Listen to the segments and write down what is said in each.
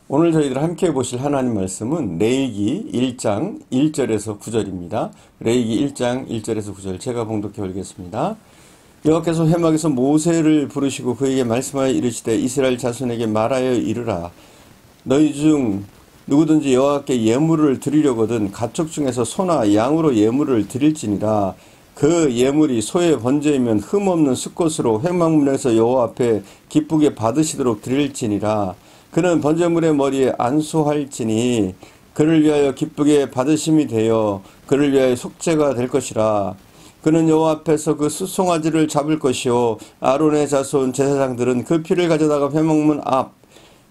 오늘 저희들 함께 보실 하나님 말씀은 레위기 1장 1절에서 9절입니다. 레위기 1장 1절에서 9절 제가 봉독해 올리겠습니다. 여호와께서 회막에서 모세를 부르시고 그에게 말씀하여 이르시되 이스라엘 자손에게 말하여 이르라. 너희 중 누구든지 여호와께 예물을 드리려거든 가축 중에서 소나 양으로 예물을 드릴지니라. 그 예물이 소의 번제이면 흠없는 수꽃으로 회막문에서 여호와 앞에 기쁘게 받으시도록 드릴지니라. 그는 번제물의 머리에 안수할지니 그를 위하여 기쁘게 받으심이 되어 그를 위하여 속죄가 될 것이라. 그는 여호와 앞에서 그 수송아지를 잡을 것이요 아론의 자손 제사장들은 그 피를 가져다가 회막문 앞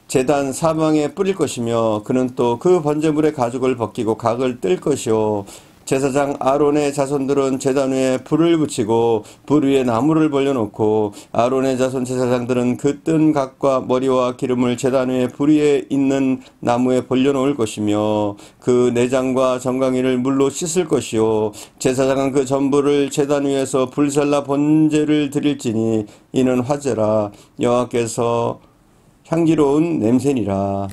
제단 사방에 뿌릴 것이며 그는 또 그 번제물의 가죽을 벗기고 각을 뜰 것이요 제사장 아론의 자손들은 제단 위에 불을 붙이고 불 위에 나무를 벌려놓고 아론의 자손 제사장들은 그 뜬 각과 머리와 기름을 제단 위에 불 위에 있는 나무에 벌려놓을 것이며 그 내장과 정강이를 물로 씻을 것이요 제사장은 그 전부를 제단 위에서 불살라 번제를 드릴지니 이는 화제라 여호와께서 향기로운 냄새니라.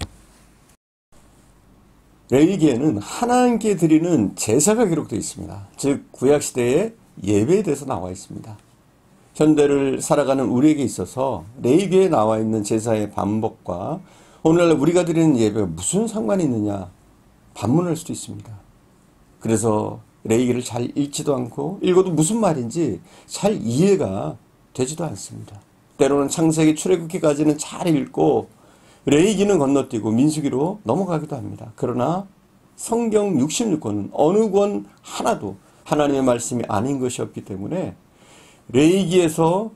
레위기에는 하나님께 드리는 제사가 기록되어 있습니다. 즉 구약시대의 예배에 대해서 나와 있습니다. 현대를 살아가는 우리에게 있어서 레위기에 나와 있는 제사의 반복과 오늘날 우리가 드리는 예배가 무슨 상관이 있느냐 반문할 수도 있습니다. 그래서 레위기를 잘 읽지도 않고 읽어도 무슨 말인지 잘 이해가 되지도 않습니다. 때로는 창세기 출애굽기까지는 잘 읽고 레위기는 건너뛰고 민수기로 넘어가기도 합니다. 그러나 성경 66권은 어느 권 하나도 하나님의 말씀이 아닌 것이 없기 때문에 레위기에서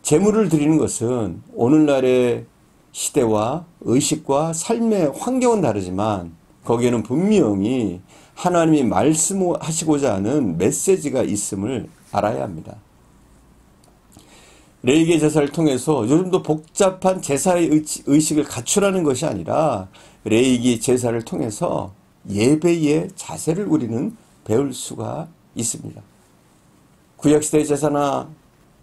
제물을 드리는 것은 오늘날의 시대와 의식과 삶의 환경은 다르지만 거기에는 분명히 하나님이 말씀하시고자 하는 메시지가 있음을 알아야 합니다. 레위기 제사를 통해서 요즘도 복잡한 제사의 의식을 갖추라는 것이 아니라 레위기 제사를 통해서 예배의 자세를 우리는 배울 수가 있습니다. 구약시대의 제사나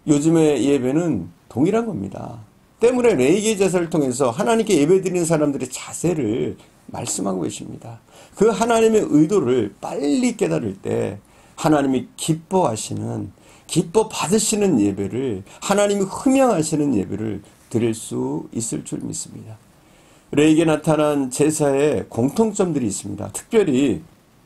요즘의 예배는 동일한 겁니다. 때문에 레위기 제사를 통해서 하나님께 예배드리는 사람들의 자세를 말씀하고 계십니다. 그 하나님의 의도를 빨리 깨달을 때 하나님이 기뻐 받으시는 예배를 하나님이 흠양하시는 예배를 드릴 수 있을 줄 믿습니다. 레위기에 나타난 제사에 공통점들이 있습니다. 특별히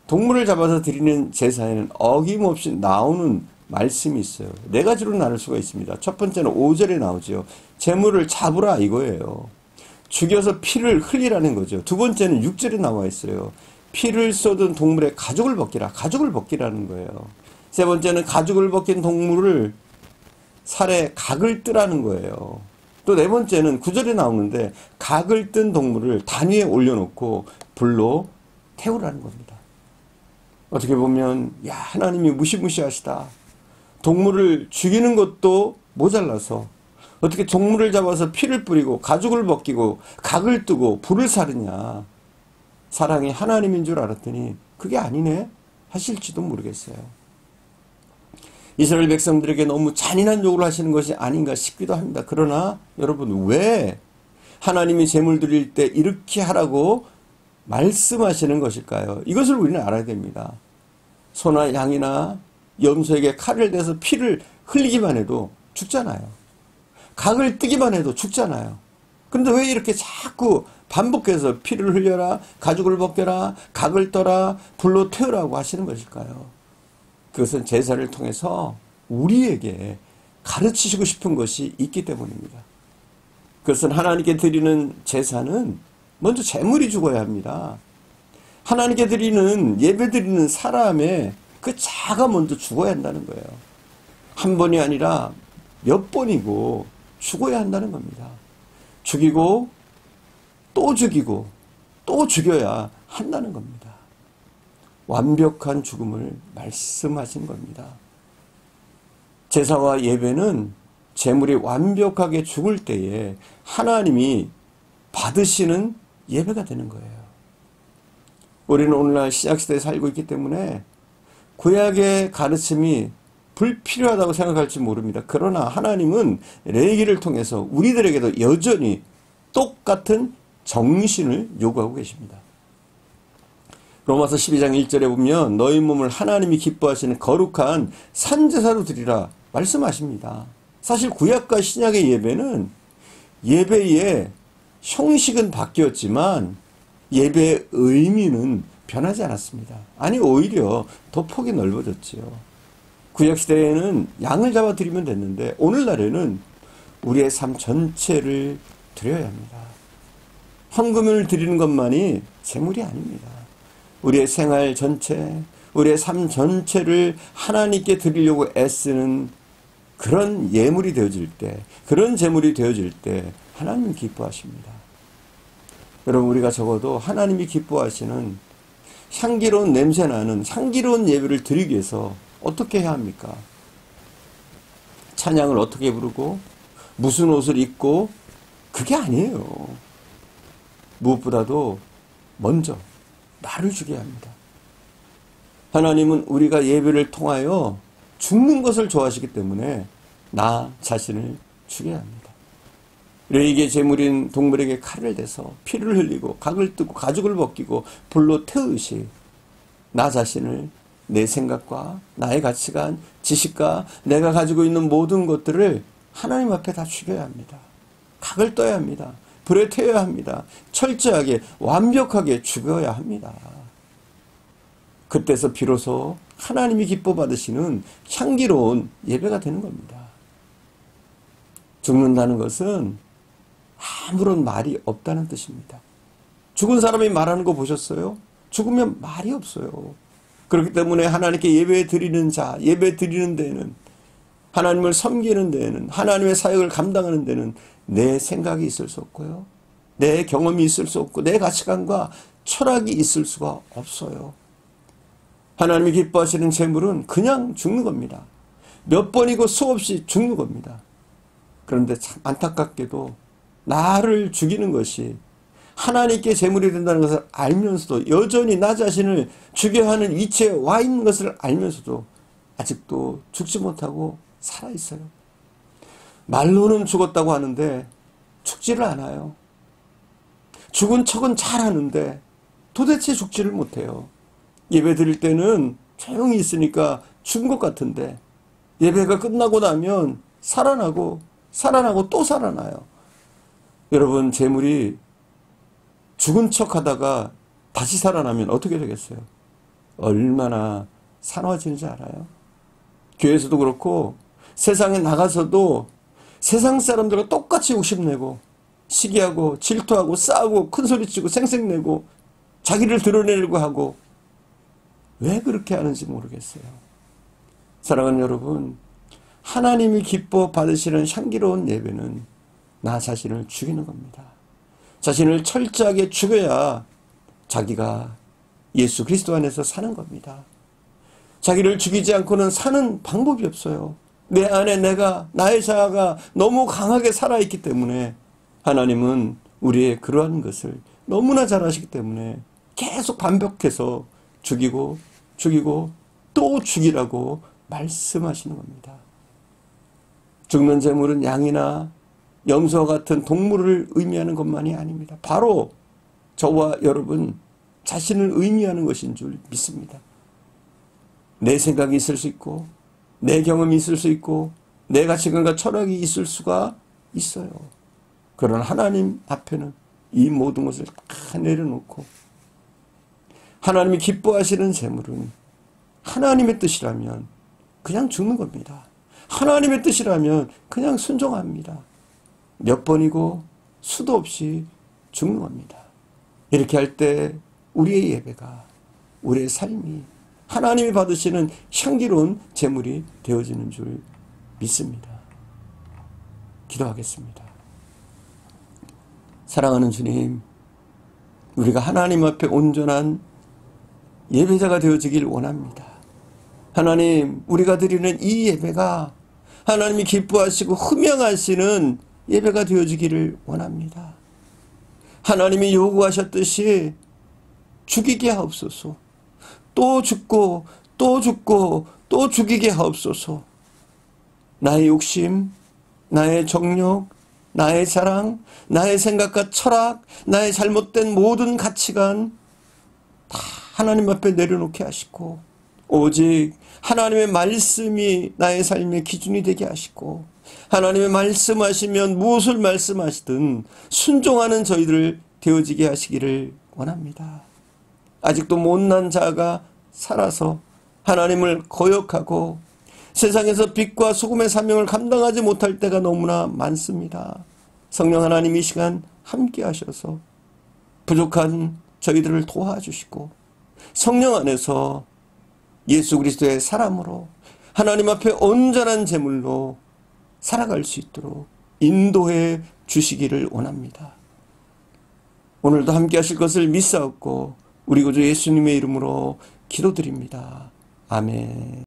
동물을 잡아서 드리는 제사에는 어김없이 나오는 말씀이 있어요. 네 가지로 나눌 수가 있습니다. 첫 번째는 5절에 나오죠. 제물을 잡으라 이거예요. 죽여서 피를 흘리라는 거죠. 두 번째는 6절에 나와 있어요. 피를 쏟은 동물의 가죽을 벗기라. 가죽을 벗기라는 거예요. 세 번째는 가죽을 벗긴 동물을 살에 각을 뜨라는 거예요. 또 네 번째는 9절에 나오는데 각을 뜬 동물을 단 위에 올려놓고 불로 태우라는 겁니다. 어떻게 보면 하나님이 무시무시하시다. 동물을 죽이는 것도 모자라서 어떻게 동물을 잡아서 피를 뿌리고 가죽을 벗기고 각을 뜨고 불을 사르냐. 사랑이 하나님인 줄 알았더니 그게 아니네 하실지도 모르겠어요. 이스라엘 백성들에게 너무 잔인한 요구를 하시는 것이 아닌가 싶기도 합니다. 그러나 여러분 왜 하나님이 제물 드릴 때 이렇게 하라고 말씀하시는 것일까요? 이것을 우리는 알아야 됩니다. 소나 양이나 염소에게 칼을 대서 피를 흘리기만 해도 죽잖아요. 각을 뜨기만 해도 죽잖아요. 그런데 왜 이렇게 자꾸 반복해서 피를 흘려라, 가죽을 벗겨라, 각을 떠라, 불로 태우라고 하시는 것일까요? 그것은 제사를 통해서 우리에게 가르치시고 싶은 것이 있기 때문입니다. 그것은 하나님께 드리는 제사는 먼저 제물이 죽어야 합니다. 하나님께 드리는 예배 드리는 사람의 그 자가 먼저 죽어야 한다는 거예요. 한 번이 아니라 몇 번이고 죽어야 한다는 겁니다. 죽이고 또 죽이고 또 죽여야 한다는 겁니다. 완벽한 죽음을 말씀하신 겁니다. 제사와 예배는 제물이 완벽하게 죽을 때에 하나님이 받으시는 예배가 되는 거예요. 우리는 오늘날 신약시대에 살고 있기 때문에 구약의 가르침이 불필요하다고 생각할지 모릅니다. 그러나 하나님은 레위기를 통해서 우리들에게도 여전히 똑같은 정신을 요구하고 계십니다. 로마서 12장 1절에 보면 너희 몸을 하나님이 기뻐하시는 거룩한 산제사로 드리라 말씀하십니다. 사실 구약과 신약의 예배는 예배의 형식은 바뀌었지만 예배의 의미는 변하지 않았습니다. 아니 오히려 더 폭이 넓어졌지요. 구약시대에는 양을 잡아 드리면 됐는데 오늘날에는 우리의 삶 전체를 드려야 합니다. 헌금을 드리는 것만이 재물이 아닙니다. 우리의 생활 전체, 우리의 삶 전체를 하나님께 드리려고 애쓰는 그런 예물이 되어질 때, 그런 재물이 되어질 때 하나님 기뻐하십니다. 여러분 우리가 적어도 하나님이 기뻐하시는 향기로운 냄새나는 향기로운 예배를 드리기 위해서 어떻게 해야 합니까? 찬양을 어떻게 부르고 무슨 옷을 입고 그게 아니에요. 무엇보다도 먼저 나를 죽여야 합니다. 하나님은 우리가 예배를 통하여 죽는 것을 좋아하시기 때문에 나 자신을 죽여야 합니다. 레이기의 제물인 동물에게 칼을 대서 피를 흘리고 각을 뜨고 가죽을 벗기고 불로 태우듯이 나 자신을 내 생각과 나의 가치관, 지식과 내가 가지고 있는 모든 것들을 하나님 앞에 다 죽여야 합니다. 각을 떠야 합니다. 불에 태워야 합니다. 철저하게 완벽하게 죽여야 합니다. 그때서 비로소 하나님이 기뻐 받으시는 향기로운 예배가 되는 겁니다. 죽는다는 것은 아무런 말이 없다는 뜻입니다. 죽은 사람이 말하는 거 보셨어요? 죽으면 말이 없어요. 그렇기 때문에 하나님께 예배 드리는 자, 예배 드리는 데에는, 하나님을 섬기는 데에는, 하나님의 사역을 감당하는 데는 내 생각이 있을 수 없고요. 내 경험이 있을 수 없고 내 가치관과 철학이 있을 수가 없어요. 하나님이 기뻐하시는 재물은 그냥 죽는 겁니다. 몇 번이고 수없이 죽는 겁니다. 그런데 참 안타깝게도 나를 죽이는 것이 하나님께 재물이 된다는 것을 알면서도 여전히 나 자신을 죽여야 하는 위치에 와 있는 것을 알면서도 아직도 죽지 못하고 살아있어요. 말로는 죽었다고 하는데 죽지를 않아요. 죽은 척은 잘하는데 도대체 죽지를 못해요. 예배 드릴 때는 조용히 있으니까 죽은 것 같은데 예배가 끝나고 나면 살아나고 또 살아나요. 여러분 재물이 죽은 척 하다가 다시 살아나면 어떻게 되겠어요? 얼마나 사나워지는지 알아요? 교회에서도 그렇고 세상에 나가서도 세상 사람들과 똑같이 욕심내고 시기하고 질투하고 싸우고 큰소리치고 생색내고 자기를 드러내려고 하고 왜 그렇게 하는지 모르겠어요. 사랑하는 여러분, 하나님이 기뻐 받으시는 향기로운 예배는 나 자신을 죽이는 겁니다. 자신을 철저하게 죽여야 자기가 예수 그리스도 안에서 사는 겁니다. 자기를 죽이지 않고는 사는 방법이 없어요. 내 안에 나의 자아가 너무 강하게 살아있기 때문에 하나님은 우리의 그러한 것을 너무나 잘 아시기 때문에 계속 반복해서 죽이고 또 죽이라고 말씀하시는 겁니다. 죽는 제물은 양이나 염소와 같은 동물을 의미하는 것만이 아닙니다. 바로 저와 여러분 자신을 의미하는 것인 줄 믿습니다. 내 생각이 있을 수 있고 내 경험이 있을 수 있고 내 가치관과 철학이 있을 수가 있어요. 그러나 하나님 앞에는 이 모든 것을 다 내려놓고 하나님이 기뻐하시는 재물은 하나님의 뜻이라면 그냥 죽는 겁니다. 하나님의 뜻이라면 그냥 순종합니다. 몇 번이고 수도 없이 죽는 겁니다. 이렇게 할 때 우리의 예배가, 우리의 삶이 하나님이 받으시는 향기로운 제물이 되어지는 줄 믿습니다. 기도하겠습니다. 사랑하는 주님, 우리가 하나님 앞에 온전한 예배자가 되어지길 원합니다. 하나님, 우리가 드리는 이 예배가 하나님이 기뻐하시고 흠양하시는 예배가 되어지기를 원합니다. 하나님이 요구하셨듯이 죽이게 하옵소서. 또 죽고 또 죽이게 하옵소서. 나의 욕심, 나의 정욕, 나의 자랑, 나의 생각과 철학, 나의 잘못된 모든 가치관 다 하나님 앞에 내려놓게 하시고 오직 하나님의 말씀이 나의 삶의 기준이 되게 하시고 하나님의 말씀하시면 무엇을 말씀하시든 순종하는 저희들 되어지게 하시기를 원합니다. 아직도 못난 자가 살아서 하나님을 거역하고 세상에서 빛과 소금의 사명을 감당하지 못할 때가 너무나 많습니다. 성령 하나님 이 시간 함께 하셔서 부족한 저희들을 도와주시고 성령 안에서 예수 그리스도의 사람으로 하나님 앞에 온전한 제물로 살아갈 수 있도록 인도해 주시기를 원합니다. 오늘도 함께 하실 것을 믿사옵고 우리 구주 예수님의 이름으로 기도드립니다. 아멘.